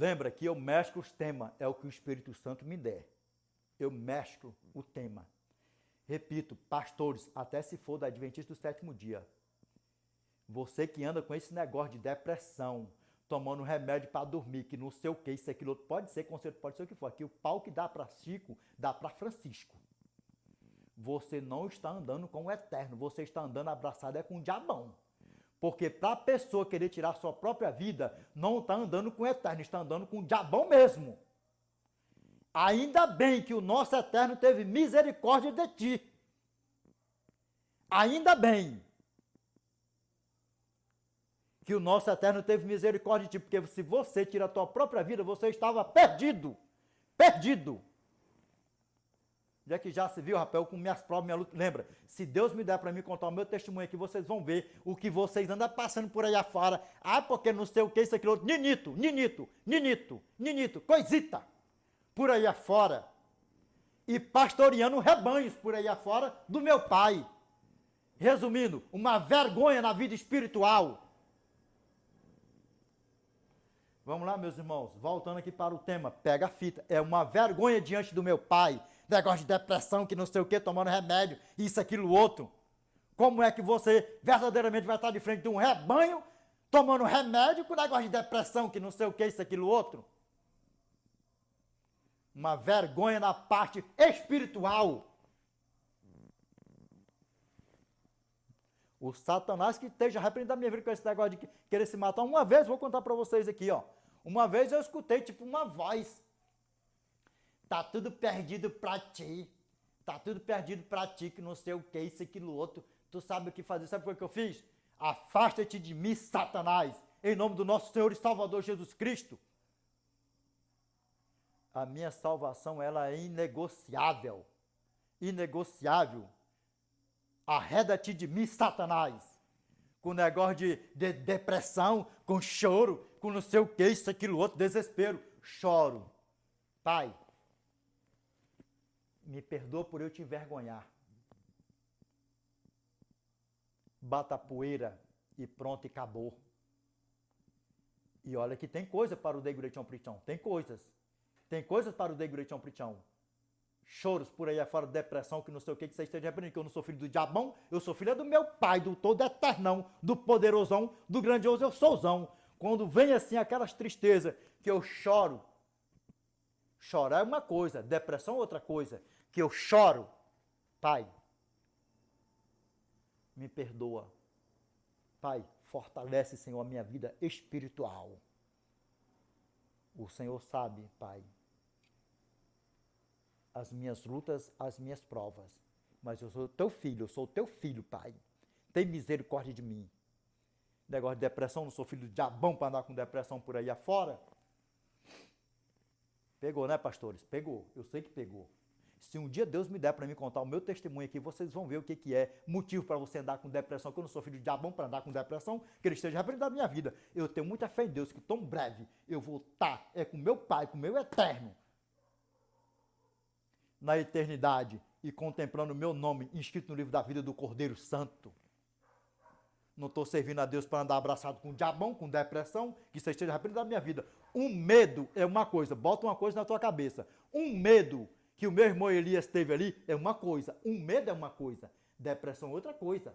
Lembra que eu mesclo os temas, é o que o Espírito Santo me der. Eu mesclo o tema. Repito, pastores, até se for da Adventista do sétimo dia, você que anda com esse negócio de depressão, tomando remédio para dormir, que não sei o que, isso, aquilo outro, pode ser conselho, pode ser o que for. Aqui o pau que dá para Chico, dá para Francisco. Você não está andando com o eterno, você está andando abraçado com o diabão. Porque para a pessoa querer tirar sua própria vida, não está andando com o eterno, está andando com o diabão mesmo. Ainda bem que o nosso eterno teve misericórdia de ti. Ainda bem que o nosso eterno teve misericórdia de ti, porque se você tira a tua própria vida, você estava perdido. Perdido. Já que já se viu, rapaz, com minhas provas, minha luta. Lembra, se Deus me der para mim contar o meu testemunho aqui, vocês vão ver o que vocês andam passando por aí afora. Ah, porque não sei o que, isso, aquilo outro. Ninito, coisita. Por aí afora. E pastoreando rebanhos por aí afora do meu pai. Resumindo, uma vergonha na vida espiritual. Vamos lá, meus irmãos, voltando aqui para o tema, pega a fita. É uma vergonha diante do meu pai. Negócio de depressão, que não sei o que, tomando remédio, isso, aquilo, outro. Como é que você verdadeiramente vai estar de frente de um rebanho, tomando remédio com negócio de depressão, que não sei o que, isso, aquilo, outro? Uma vergonha na parte espiritual. O Satanás que esteja repreendendo a minha vida com esse negócio de querer se matar. Uma vez, vou contar para vocês aqui, ó. Uma vez eu escutei, tipo, uma voz. Tá tudo perdido pra ti. Tá tudo perdido pra ti, que não sei o que, isso, aquilo, outro. Tu sabe o que fazer. Sabe o que eu fiz? Afasta-te de mim, Satanás. Em nome do nosso Senhor e Salvador Jesus Cristo. A minha salvação, ela é inegociável. Inegociável. Arreda-te de mim, Satanás. Com negócio de depressão, com choro, com não sei o que, isso, aquilo, outro, desespero. Choro. Pai, me perdoa por eu te envergonhar. Bata a poeira e pronto, e acabou. E olha que tem coisa para o Deguretião Prichão. Tem coisas. Tem coisas para o Deguretião Prichão. Choros por aí afora, depressão, que não sei o que você esteja repreendendo, que eu não sou filho do diabão, eu sou filho do meu pai, do todo eternão, do poderosão, do grandioso eu souzão. Quando vem assim aquelas tristezas que eu choro, chorar é uma coisa, depressão é outra coisa, que eu choro, Pai, me perdoa. Pai, fortalece, Senhor, a minha vida espiritual. O Senhor sabe, Pai, as minhas lutas, as minhas provas. Mas eu sou teu filho, Pai. Tem misericórdia de mim. Negócio de depressão, não sou filho do diabão para andar com depressão por aí afora. Pegou, né, pastores? Pegou. Eu sei que pegou. Se um dia Deus me der para me contar o meu testemunho aqui, vocês vão ver o que é motivo para você andar com depressão, que eu não sou filho de diabão para andar com depressão, que ele esteja repreendendo a minha vida. Eu tenho muita fé em Deus, que tão breve eu vou estar com meu Pai, com meu eterno, na eternidade, e contemplando o meu nome inscrito no livro da vida do Cordeiro Santo. Não estou servindo a Deus para andar abraçado com o diabão, com depressão, que você esteja repreendendo a minha vida. Um medo é uma coisa, bota uma coisa na tua cabeça. Um medo que o meu irmão Elias teve ali é uma coisa. Um medo é uma coisa. Depressão é outra coisa.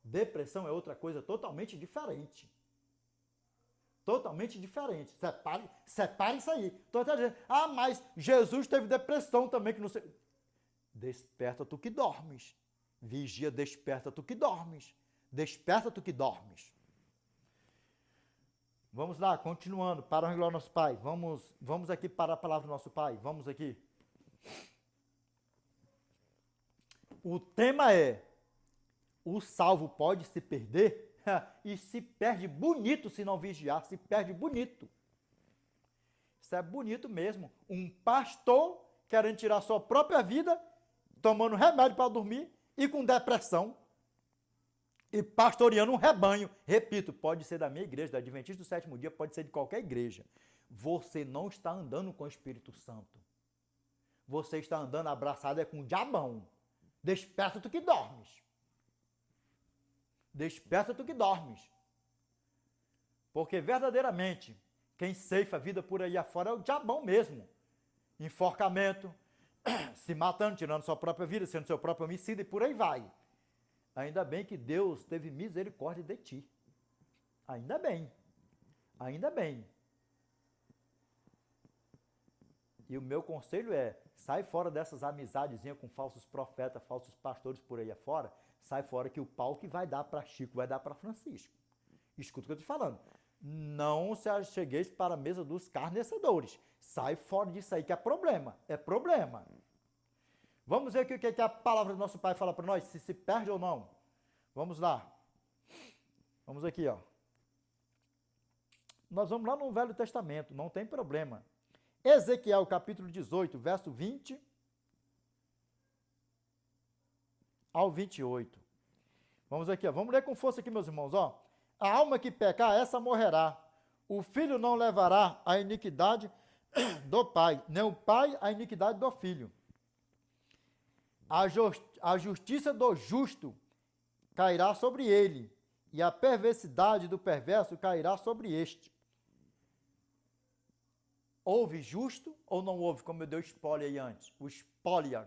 Depressão é outra coisa totalmente diferente. Totalmente diferente. Separe isso aí. Estou até dizendo, mas Jesus teve depressão também, que não sei. Desperta tu que dormes. Vigia, desperta tu que dormes. Desperta tu que dormes. Vamos lá, continuando, para a glória do nosso Pai. Vamos aqui para a palavra do nosso Pai. Vamos aqui. O tema é: o salvo pode se perder? E se perde bonito se não vigiar, se perde bonito. Isso é bonito mesmo. Um pastor querendo tirar sua própria vida, tomando remédio para dormir e com depressão. E pastoreando um rebanho. Repito, pode ser da minha igreja, da Adventista do sétimo dia, pode ser de qualquer igreja. Você não está andando com o Espírito Santo. Você está andando abraçado com o diabão. Desperta tu que dormes. Desperta tu que dormes. Porque verdadeiramente, quem ceifa a vida por aí afora é o diabão mesmo. Enforcamento, se matando, tirando sua própria vida, sendo seu próprio homicida e por aí vai. Ainda bem que Deus teve misericórdia de ti. Ainda bem. Ainda bem. E o meu conselho é, sai fora dessas amizadezinhas com falsos profetas, falsos pastores por aí afora. Sai fora que o pau que vai dar para Chico vai dar para Francisco. Escuta o que eu estou falando. Não se achegueis para a mesa dos carnecedores. Sai fora disso aí que é problema. É problema. Vamos ver aqui o que a palavra do nosso Pai fala para nós, se perde ou não. Vamos lá. Vamos aqui, ó. Nós vamos lá no Velho Testamento, não tem problema. Ezequiel, capítulo 18, verso 20 ao 28. Vamos aqui, ó. Vamos ler com força aqui, meus irmãos, ó. A alma que pecar, essa morrerá. O filho não levará a iniquidade do pai, nem o pai a iniquidade do filho. A justiça do justo cairá sobre ele, e a perversidade do perverso cairá sobre este. Houve justo ou não houve, como eu dei o spoiler aí antes? O spoiler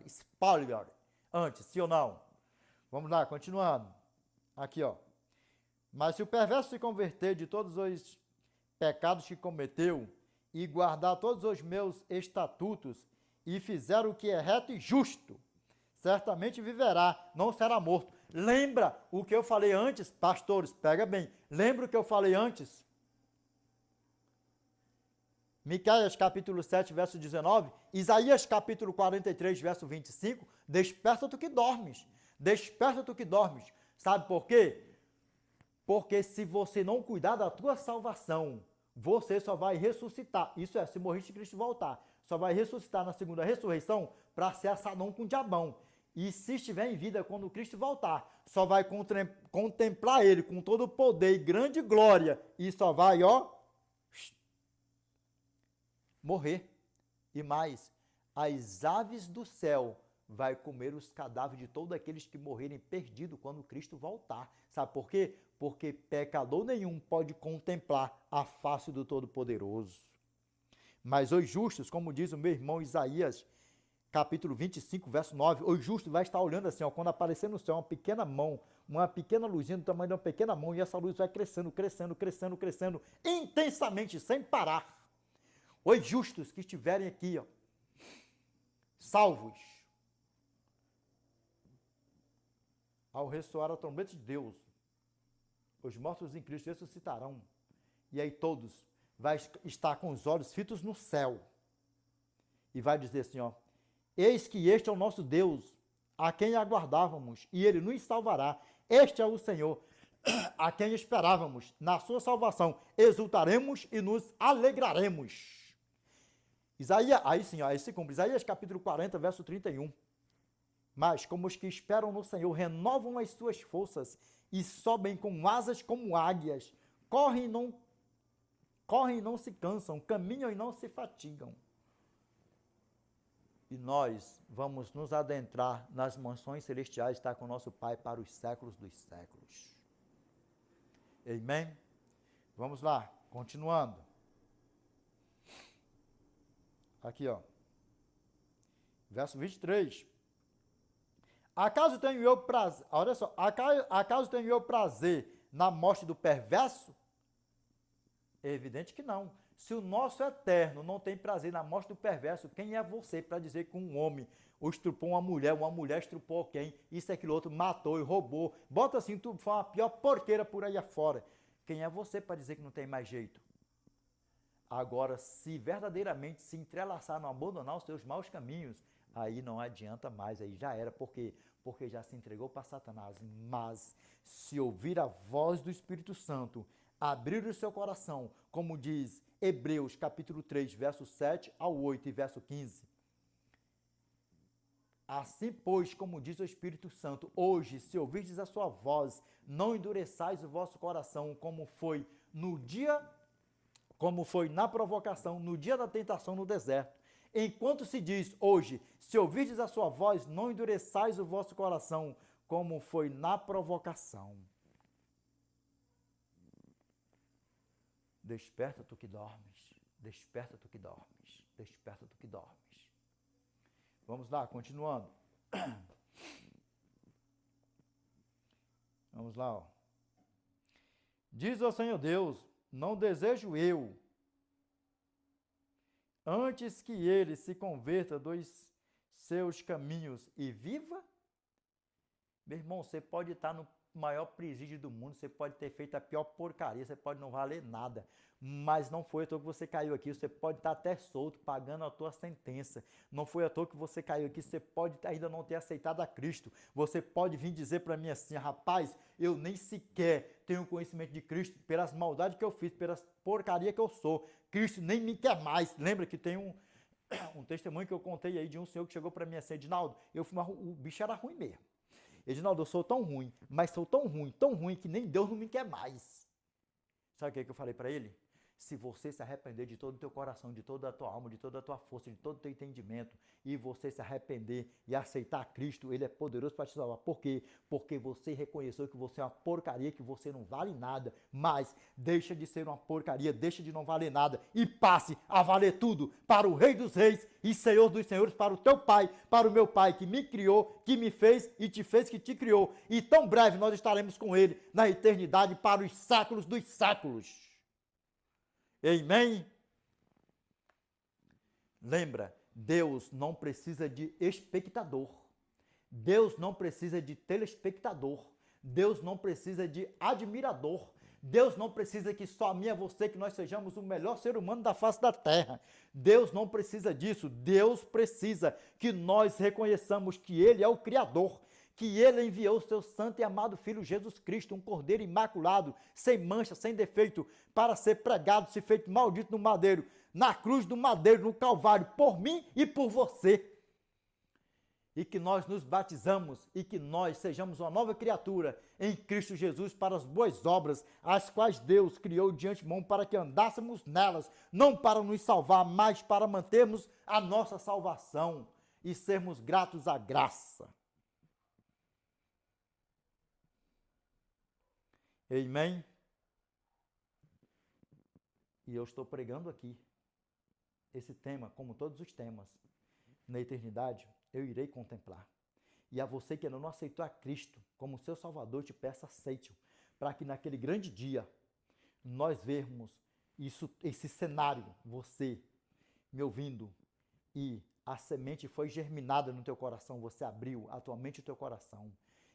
antes, sim ou não? Vamos lá, continuando. Aqui, ó. Mas se o perverso se converter de todos os pecados que cometeu e guardar todos os meus estatutos e fizer o que é reto e justo, certamente viverá, não será morto. Lembra o que eu falei antes, pastores? Pega bem. Lembra o que eu falei antes? Miqueias capítulo 7, verso 19, Isaías capítulo 43, verso 25, desperta tu que dormes, desperta tu que dormes. Sabe por quê? Porque se você não cuidar da tua salvação, você só vai ressuscitar, isso é, se morrer de Cristo voltar, só vai ressuscitar na segunda ressurreição para ser assadão com o diabão. E se estiver em vida quando Cristo voltar, só vai contemplar ele com todo o poder e grande glória e só vai, ó, morrer. E mais, as aves do céu vai comer os cadáveres de todos aqueles que morrerem perdidos quando Cristo voltar. Sabe por quê? Porque pecador nenhum pode contemplar a face do Todo-Poderoso. Mas os justos, como diz o meu irmão Isaías, capítulo 25, verso 9, o justo vai estar olhando assim, ó, quando aparecer no céu uma pequena mão, uma pequena luzinha do tamanho de uma pequena mão, e essa luz vai crescendo, crescendo, crescendo, crescendo, intensamente, sem parar. Os justos que estiverem aqui, ó, salvos, ao ressoar a trombeta de Deus, os mortos em Cristo ressuscitarão, e aí todos vai estar com os olhos fitos no céu, e vai dizer assim, ó, eis que este é o nosso Deus, a quem aguardávamos, e ele nos salvará. Este é o Senhor, a quem esperávamos. Na sua salvação exultaremos e nos alegraremos. Isaías, aí sim, ó, aí se cumpre. Isaías capítulo 40, verso 31. Mas como os que esperam no Senhor renovam as suas forças e sobem com asas como águias, correm e não se cansam, caminham e não se fatigam. E nós vamos nos adentrar nas mansões celestiais, estar com o nosso Pai para os séculos dos séculos. Amém? Vamos lá, continuando. Aqui, ó. Verso 23. Acaso tenho eu prazer, olha só, acaso tenho eu prazer na morte do perverso? É evidente que não. Se o nosso eterno não tem prazer na morte do perverso, quem é você para dizer que um homem estrupou uma mulher estrupou quem, isso, aquilo, outro, matou e roubou, bota assim, tu foi uma pior porqueira por aí afora. Quem é você para dizer que não tem mais jeito? Agora, se verdadeiramente se entrelaçar, não abandonar os seus maus caminhos, aí não adianta mais, aí já era, porque já se entregou para Satanás. Mas se ouvir a voz do Espírito Santo, abrir o seu coração, como diz Hebreus capítulo 3, verso 7 ao 8 e verso 15. Assim, pois, como diz o Espírito Santo, hoje, se ouvirdes a sua voz, não endureçais o vosso coração, como foi na provocação, no dia da tentação no deserto. Enquanto se diz hoje, se ouvirdes a sua voz, não endureçais o vosso coração, como foi na provocação. Desperta tu que dormes, desperta tu que dormes, desperta tu que dormes. Vamos lá, continuando. Vamos lá, ó. Diz ao Senhor Deus, não desejo eu, antes que ele se converta dos seus caminhos e viva? Meu irmão, você pode estar no maior presídio do mundo, você pode ter feito a pior porcaria, você pode não valer nada, mas não foi à toa que você caiu aqui, você pode estar até solto, pagando a tua sentença, não foi à toa que você caiu aqui, você pode ainda não ter aceitado a Cristo, você pode vir dizer para mim assim, rapaz, eu nem sequer tenho conhecimento de Cristo, pelas maldades que eu fiz, pelas porcaria que eu sou, Cristo nem me quer mais. Lembra que tem um testemunho que eu contei aí de um senhor que chegou para mim assim, Edinaldo, o bicho era ruim mesmo. Edinaldo, eu sou tão ruim, mas sou tão ruim, que nem Deus não me quer mais. Sabe o que eu falei para ele? Se você se arrepender de todo o teu coração, de toda a tua alma, de toda a tua força, de todo o teu entendimento, e você se arrepender e aceitar Cristo, Ele é poderoso para te salvar. Por quê? Porque você reconheceu que você é uma porcaria, que você não vale nada, mas deixa de ser uma porcaria, deixa de não valer nada e passe a valer tudo para o Rei dos Reis e Senhor dos Senhores, para o teu Pai, para o meu Pai, que me criou, que me fez e te fez que te criou. E tão breve nós estaremos com Ele na eternidade para os séculos dos séculos. Amém? Lembra, Deus não precisa de espectador. Deus não precisa de telespectador. Deus não precisa de admirador. Deus não precisa que só a mim e a você, que nós sejamos o melhor ser humano da face da terra. Deus não precisa disso. Deus precisa que nós reconheçamos que Ele é o Criador, que Ele enviou o seu santo e amado Filho Jesus Cristo, um cordeiro imaculado, sem mancha, sem defeito, para ser pregado, se feito maldito no madeiro, na cruz do madeiro, no Calvário, por mim e por você. E que nós nos batizamos e que nós sejamos uma nova criatura em Cristo Jesus para as boas obras, as quais Deus criou de antemão para que andássemos nelas, não para nos salvar, mas para mantermos a nossa salvação e sermos gratos à graça. Amém? E eu estou pregando aqui esse tema, como todos os temas, na eternidade, eu irei contemplar. E a você que ainda não aceitou a Cristo como seu Salvador, te peço, aceite-o, para que naquele grande dia nós vermos esse cenário, você me ouvindo, e a semente foi germinada no teu coração, você abriu atualmente o teu coração,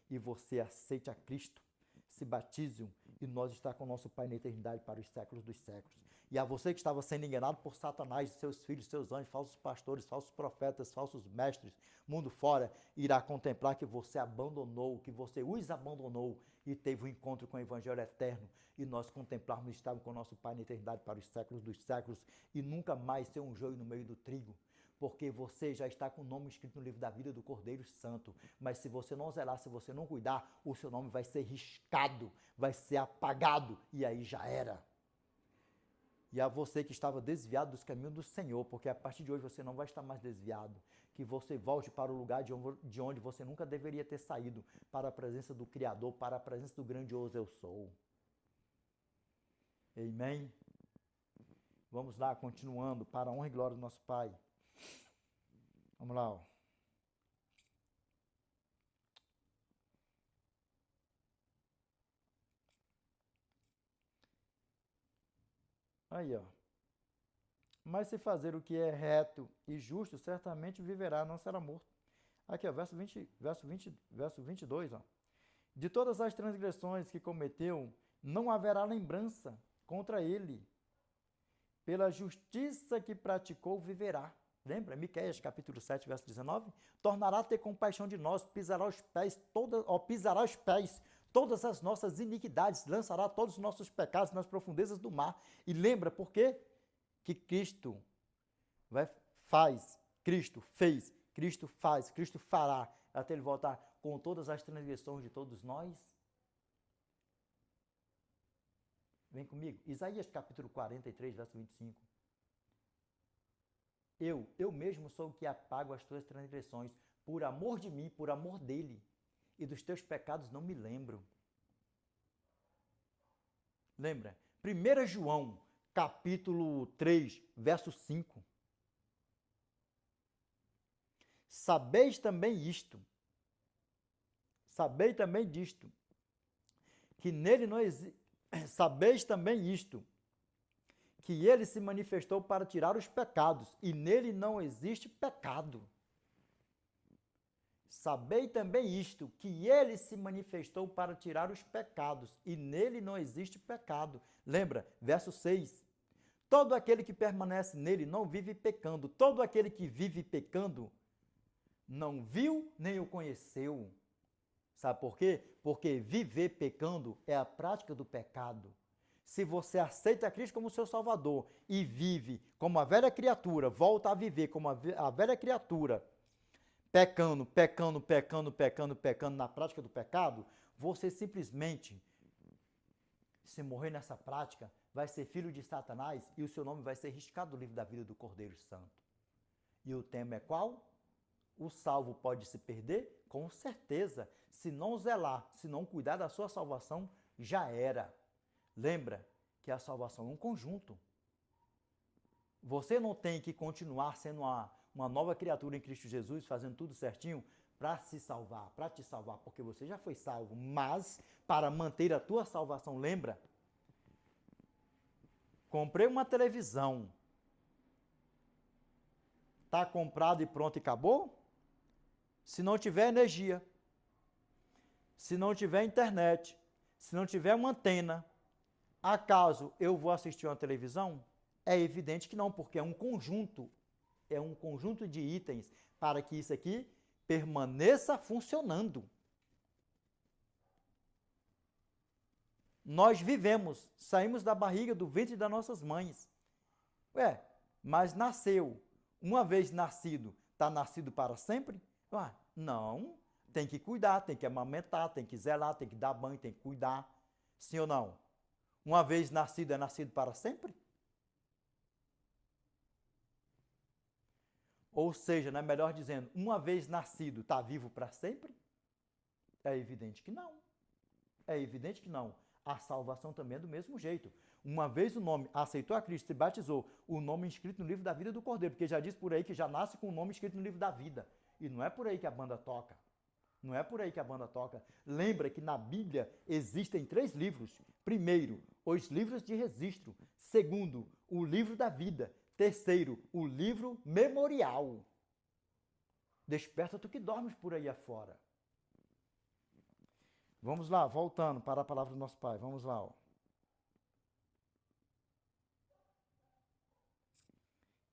e você aceite a Cristo, se batizem e nós está com o nosso Pai na eternidade para os séculos dos séculos. E a você que estava sendo enganado por Satanás, seus filhos, seus anjos, falsos pastores, falsos profetas, falsos mestres, mundo fora, irá contemplar que você abandonou, que você os abandonou e teve um encontro com o Evangelho eterno e nós contemplarmos e estarmos com o nosso Pai na eternidade para os séculos dos séculos e nunca mais ser um joio no meio do trigo. Porque você já está com o nome escrito no livro da vida do Cordeiro Santo. Mas se você não zelar, se você não cuidar, o seu nome vai ser riscado, vai ser apagado e aí já era. E a você que estava desviado dos caminhos do Senhor, porque a partir de hoje você não vai estar mais desviado, que você volte para o lugar de onde você nunca deveria ter saído, para a presença do Criador, para a presença do grandioso eu sou. Amém? Vamos lá, continuando, para a honra e glória do nosso Pai. Vamos lá, ó. Aí, ó. Mas se fazer o que é reto e justo, certamente viverá, não será morto. Aqui, ó, verso 22, ó. De todas as transgressões que cometeu, não haverá lembrança contra ele. Pela justiça que praticou, viverá. Lembra? Miqueias, capítulo 7, verso 19? Tornará a ter compaixão de nós, pisará os pés todas as nossas iniquidades, lançará todos os nossos pecados nas profundezas do mar. E lembra por quê? Que Cristo Cristo fez, Cristo faz, Cristo fará, até ele voltar com todas as transgressões de todos nós. Vem comigo. Isaías, capítulo 43, verso 25. Eu mesmo sou o que apago as tuas transgressões, por amor de mim, por amor dele, e dos teus pecados não me lembro. Lembra? 1 João, capítulo 3, verso 5. Sabeis também isto, que nele não existe. Sabeis também isto, que ele se manifestou para tirar os pecados, e nele não existe pecado. Sabei também isto, que ele se manifestou para tirar os pecados, e nele não existe pecado. Lembra? Verso 6. Todo aquele que permanece nele não vive pecando. Todo aquele que vive pecando não viu nem o conheceu. Sabe por quê? Porque viver pecando é a prática do pecado. Se você aceita Cristo como seu Salvador e vive como a velha criatura, volta a viver como a velha criatura, pecando na prática do pecado, você simplesmente, se morrer nessa prática, vai ser filho de Satanás e o seu nome vai ser riscado do livro da vida do Cordeiro Santo. E o tema é qual? O salvo pode se perder? Com certeza. Se não zelar, se não cuidar da sua salvação, já era. Lembra que a salvação é um conjunto. Você não tem que continuar sendo uma nova criatura em Cristo Jesus, fazendo tudo certinho para se salvar, para te salvar, porque você já foi salvo. Mas, para manter a tua salvação, lembra? Comprei uma televisão. Está comprado e pronto e acabou? Se não tiver energia, se não tiver internet, se não tiver uma antena, acaso eu vou assistir uma televisão? É evidente que não, porque é um conjunto de itens para que isso aqui permaneça funcionando. Nós vivemos, saímos da barriga, do ventre das nossas mães. Mas nasceu. Uma vez nascido, está nascido para sempre? Não. Tem que cuidar, tem que amamentar, tem que zelar, tem que dar banho, tem que cuidar. Sim ou não? Uma vez nascido, é nascido para sempre? Ou seja, né, melhor dizendo, uma vez nascido, está vivo para sempre? É evidente que não. É evidente que não. A salvação também é do mesmo jeito. Uma vez o nome aceitou a Cristo, se batizou, o nome inscrito no livro da vida do Cordeiro, porque já diz por aí que já nasce com o nome escrito no livro da vida. E não é por aí que a banda toca. Não é por aí que a banda toca. Lembra que na Bíblia existem 3 livros. Primeiro, os livros de registro. Segundo, o livro da vida. Terceiro, o livro memorial. Desperta tu que dormes por aí afora. Vamos lá, voltando para a palavra do nosso Pai. Vamos lá.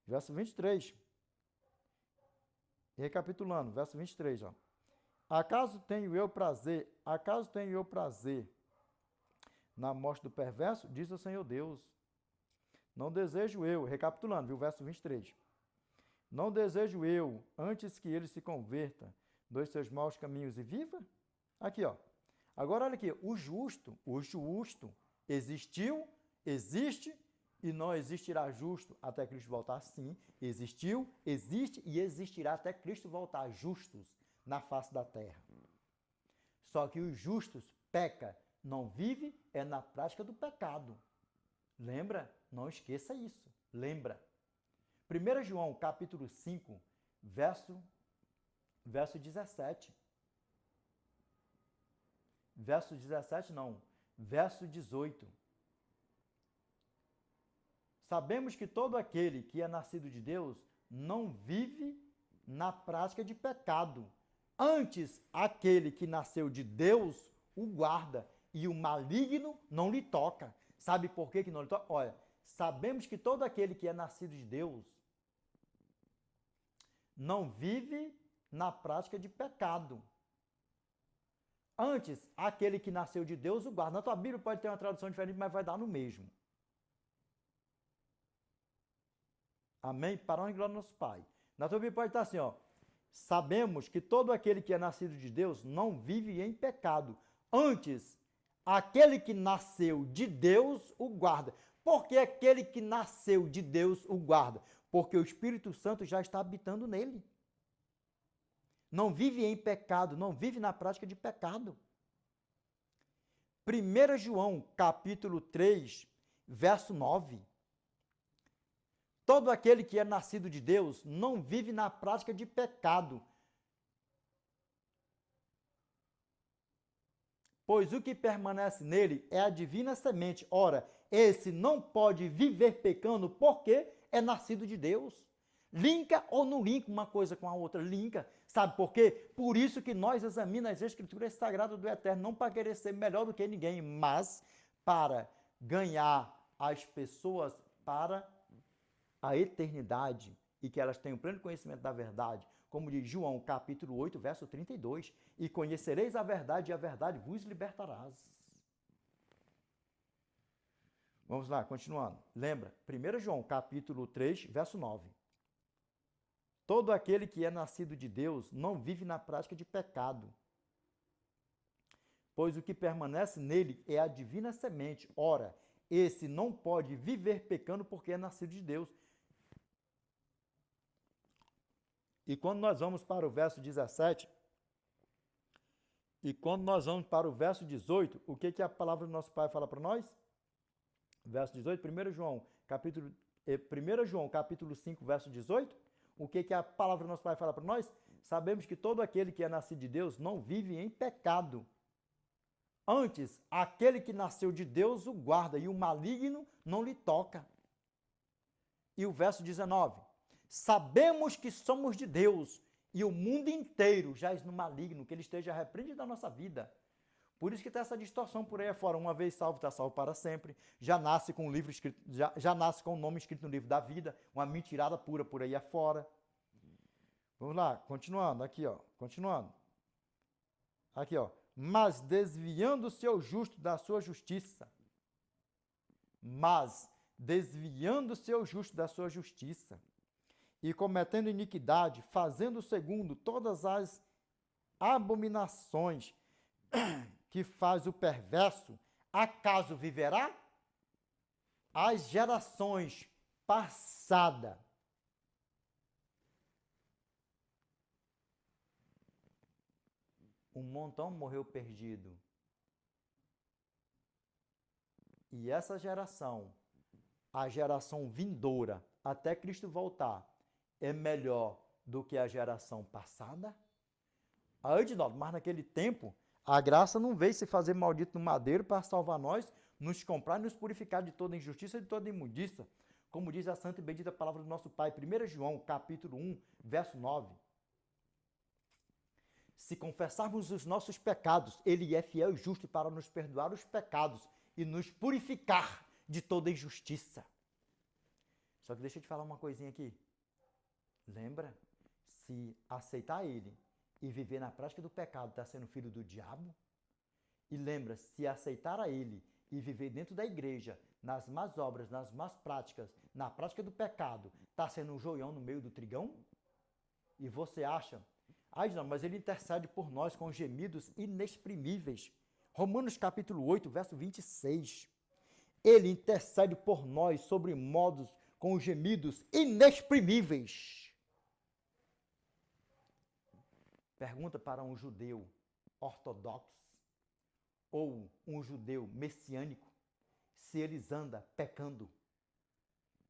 Verso 23. Recapitulando, verso 23, ó. Acaso tenho eu prazer na morte do perverso? Diz o Senhor Deus. Não desejo eu, recapitulando, viu, verso 23. Não desejo eu, antes que ele se converta dos seus maus caminhos e viva? Aqui, ó. Agora, olha aqui, o justo existiu, existe e não existirá justo até Cristo voltar? Sim, existiu, existe e existirá até Cristo voltar, justos na face da terra. Só que os justos peca, não vive, é na prática do pecado. Lembra? Não esqueça isso. Lembra? 1 João, capítulo 5, verso 17. Verso 17 não, verso 18. Sabemos que todo aquele que é nascido de Deus não vive na prática de pecado. Antes, aquele que nasceu de Deus o guarda e o maligno não lhe toca. Sabe por que não lhe toca? Olha, sabemos que todo aquele que é nascido de Deus não vive na prática de pecado. Antes, aquele que nasceu de Deus o guarda. Na tua Bíblia pode ter uma tradução diferente, mas vai dar no mesmo. Amém? Para a glória do nosso Pai. Na tua Bíblia pode estar assim, ó. Sabemos que todo aquele que é nascido de Deus não vive em pecado. Antes, aquele que nasceu de Deus o guarda. Por que aquele que nasceu de Deus o guarda? Porque o Espírito Santo já está habitando nele. Não vive em pecado, não vive na prática de pecado. 1 João, capítulo 3, verso 9. Todo aquele que é nascido de Deus não vive na prática de pecado, pois o que permanece nele é a divina semente. Ora, esse não pode viver pecando porque é nascido de Deus. Linka ou não linka uma coisa com a outra? Linka. Sabe por quê? Por isso que nós examinamos as Escrituras Sagradas do Eterno, não para querer ser melhor do que ninguém, mas para ganhar as pessoas para a eternidade e que elas tenham pleno conhecimento da verdade, como diz João, capítulo 8, verso 32, e conhecereis a verdade e a verdade vos libertarás. Vamos lá, continuando. Lembra, 1 João, capítulo 3, verso 9. Todo aquele que é nascido de Deus não vive na prática de pecado, pois o que permanece nele é a divina semente. Ora, esse não pode viver pecando porque é nascido de Deus. E quando nós vamos para o verso 17, e quando nós vamos para o verso 18, o que a palavra do nosso Pai fala para nós? Verso 18, 1 João, capítulo 5, verso 18, o que a palavra do nosso Pai fala para nós? Sabemos que todo aquele que é nascido de Deus não vive em pecado. Antes, aquele que nasceu de Deus o guarda, e o maligno não lhe toca. E o verso 19, sabemos que somos de Deus, e o mundo inteiro jaz no maligno, que ele esteja repreendido da nossa vida. Por isso que tem essa distorção por aí afora. Uma vez salvo, está salvo para sempre. Já nasce com o livro escrito, já nasce com o nome escrito no livro da vida. Uma mentirada pura por aí afora. Vamos lá, continuando, aqui, ó. Continuando. Aqui, ó. Mas desviando-se o justo da sua justiça. Mas desviando-se o justo da sua justiça. E cometendo iniquidade, fazendo segundo todas as abominações que faz o perverso, acaso viverá? As gerações passadas um montão morreu perdido. E essa geração, a geração vindoura, até Cristo voltar, é melhor do que a geração passada? Mas naquele tempo, a graça não veio se fazer maldito no madeiro para salvar nós, nos comprar e nos purificar de toda injustiça e de toda imundícia. Como diz a santa e bendita palavra do nosso Pai, 1 João, capítulo 1, verso 9. Se confessarmos os nossos pecados, Ele é fiel e justo para nos perdoar os pecados e nos purificar de toda injustiça. Só que deixa eu te falar uma coisinha aqui. Lembra? Se aceitar Ele e viver na prática do pecado, está sendo filho do diabo? E lembra, se aceitar a Ele e viver dentro da igreja, nas más obras, nas más práticas, na prática do pecado, está sendo um joião no meio do trigão? E você acha... não, mas Ele intercede por nós com gemidos inexprimíveis. Romanos capítulo 8, verso 26. Ele intercede por nós sobre modos com gemidos inexprimíveis. Pergunta para um judeu ortodoxo ou um judeu messiânico se eles andam pecando.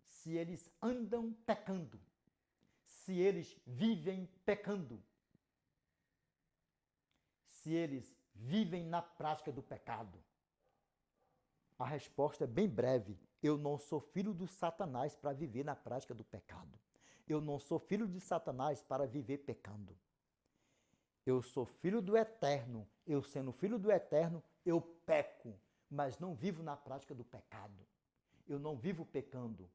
Se eles andam pecando. Se eles vivem pecando. Se eles vivem na prática do pecado. A resposta é bem breve. Eu não sou filho do Satanás para viver na prática do pecado. Eu não sou filho de Satanás para viver pecando. Eu sou filho do Eterno. Eu sendo filho do Eterno, eu peco, mas não vivo na prática do pecado. Eu não vivo pecando.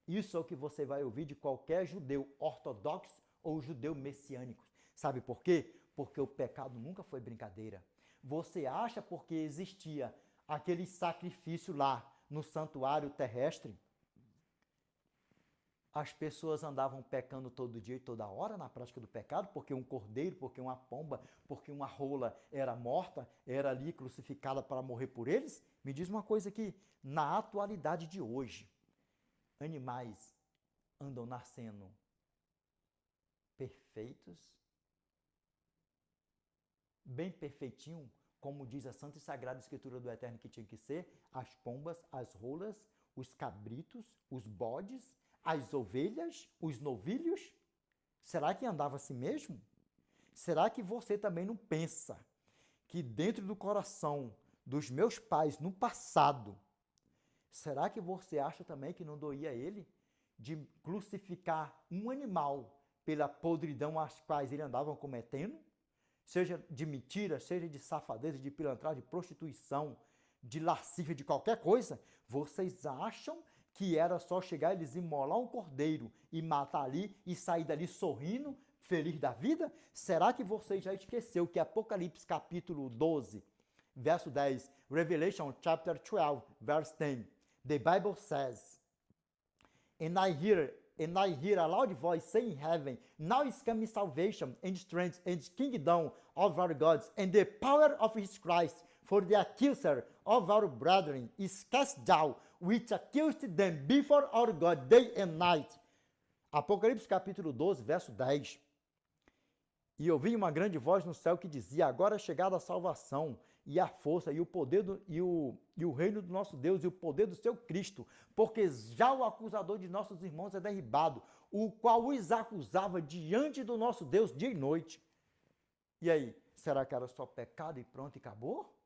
Isso é o que você vai ouvir de qualquer judeu ortodoxo ou judeu messiânico. Sabe por quê? Porque o pecado nunca foi brincadeira. Você acha porque existia aquele sacrifício lá no santuário terrestre? As pessoas andavam pecando todo dia e toda hora na prática do pecado, porque um cordeiro, porque uma pomba, porque uma rola era morta, era ali crucificada para morrer por eles? Me diz uma coisa aqui, na atualidade de hoje, animais andam nascendo perfeitos, bem perfeitinho, como diz a Santa e Sagrada Escritura do Eterno que tinha que ser, as pombas, as rolas, os cabritos, os bodes, as ovelhas, os novilhos? Será que andava assim mesmo? Será que você também não pensa que dentro do coração dos meus pais no passado, será que você acha também que não doía ele de crucificar um animal pela podridão às quais ele andava cometendo? Seja de mentira, seja de safadeza, de pilantragem, de prostituição, de lascívia, de qualquer coisa, vocês acham que era só chegar e eles imolar um cordeiro e matar ali e sair dali sorrindo, feliz da vida? Será que você já esqueceu que Apocalipse capítulo 12, verso 10, Revelation chapter 12, verse 10, the Bible says, And I hear a loud voice saying in heaven, Now is coming salvation and strength and kingdom of our gods and the power of his Christ, for the accuser of our brethren is cast down, which accused them before our God day and night. Apocalipse capítulo 12, verso 10. E ouvi uma grande voz no céu que dizia, agora é chegada a salvação e a força e o poder e o reino do nosso Deus e o poder do seu Cristo, porque já o acusador de nossos irmãos é derribado, o qual os acusava diante do nosso Deus dia e noite. E aí, será que era só pecado e pronto e acabou?